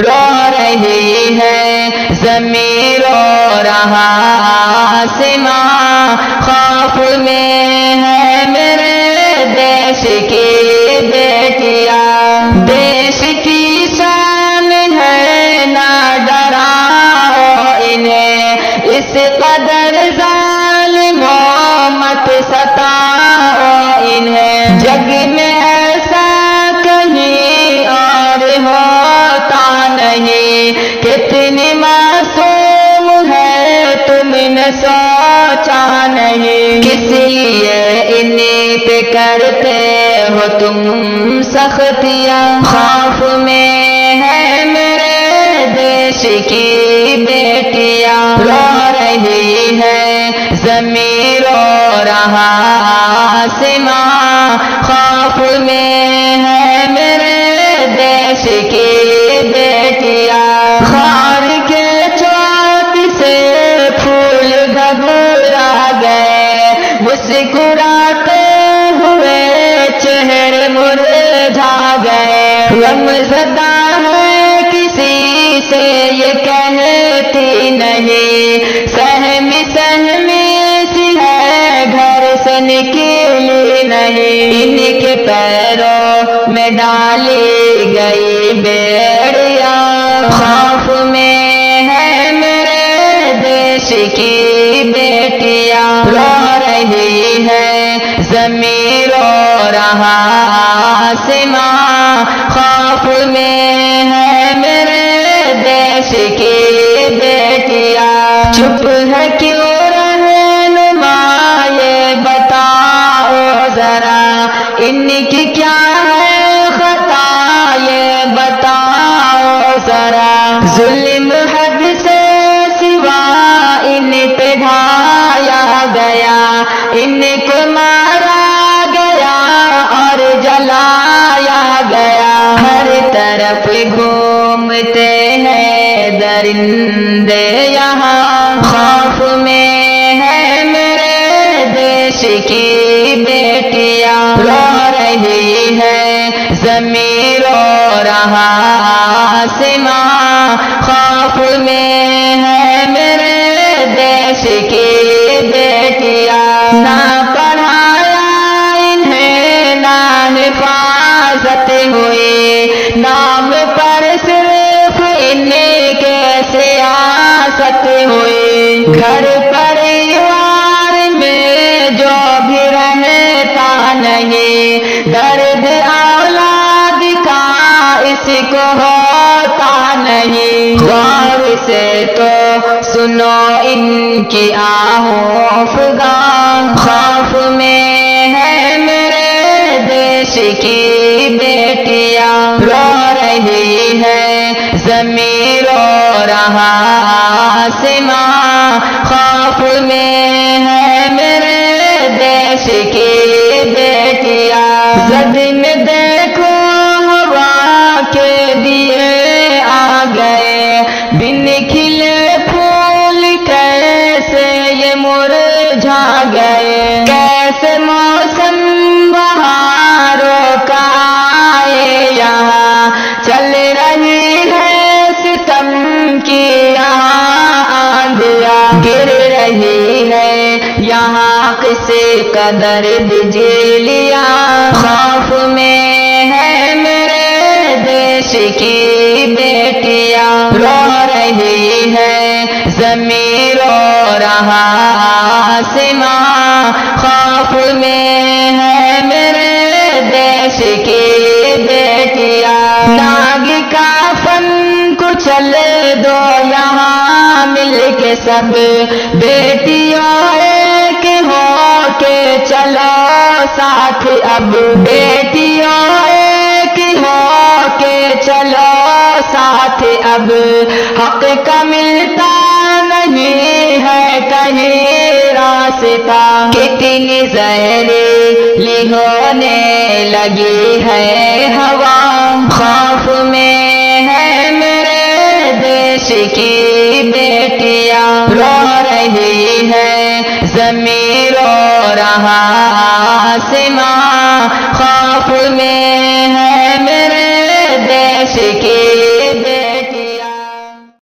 رو رہی ہے زمین رو رہا آسماں، خوف میں ہے میرے دیش کی بیٹیاں، دیش کی شان ہے نہ ڈراؤ انہیں، اس قدر ظالموں مت ستاؤ انہیں، جگ میں ایسا کہیں اور ہوتا نہیں، کتنی معصوم ہے تم نے سوچا نہیں، کس لیے انہیں پہ کرتے ہو تم سختیاں، خوف میں ہے میرے دیش کی بیٹیاں، رو رہی ہے زمین رو رہا آسماں، خوف میں ہے میرے دیش کی بیٹیاں، خار کے چوک سے پھول گھبرا گئے، مسکراتے ہوئے چہرے مرجھا گئے، غم زدہ ہے کسی سے یہ کہتی نہیں، سہمی سہمی سی ہے گھر سے نکلی نہیں، ان کے پیروں میں ڈالی گئی بیڑیاں، خوف میں ہے میرے دیش کی بیٹیاں، رو رہی ہے زمین رو رہا آسماں، خوف میں ہے میرے دیش کی بیٹیاں، چپ ہے کیوں رہنما یہ بتاؤ ذرا، ان کی کیا ہے خطا یہ بتاؤ ذرا، ظلم حد سے سوا ان پہ ڈھایا گیا، ان کو مارا گیا اور جلایا گیا، ہر طرف گھومتے ہیں درندے یہاں، خوف میں ہے میرے دیش کی بیٹیاں، رو رہی ہے زمین رو رہا آسماں، خوف میں ہے میرے دیش کی بیٹیاں، نہ پڑھایا انہیں نہ حفاظت ہوئی، نام پر صرف انہیں کے سیاست ہوئی، گھر پریوار میں جو بھی رہتا نہیں، درد اولاد کا اس کو ہوتا نہیں، غور سے تو سنو ان کی آہوں فغاں، خوف میں ہے میرے دیش کی بیٹیاں، رو رہی ہے زمین رو رہا آسماں، خوف میں ہے میرے دیش کی بیٹیاں، زد میں دیکھو ہوا کے دیے آ گئے، بن کھلے پھول کیسے یہ مرجھا گئے، کیسے موسم بہاروں کا آئے یہاں، چل رہی ہے ستم کی یہاں آندھیاں، گر رہی ہے یہاں کسی قدر بجلیاں، خوف میں ہے میرے دیش کی بیٹیاں، رو رہی ہے زمین رو رہا آسماں، خوف میں ہے میرے دیش کی بیٹیاں، ناگ کا فن کچل دو یہاں مل کے سب، بیٹیوں ایک ہو کے چلو ساتھ اب، بیٹیوں ایک ہو کے چلو ساتھ اب، حق کا ملتا نہیں ہے کہیں راستہ، کتنی زہریلی ہونے لگی ہے ہوا، خوف میں ہے میرے دیش کی بیٹیاں، رو رہی ہے زمین رو رہا آسماں، خوف میں ہے میرے دیش کی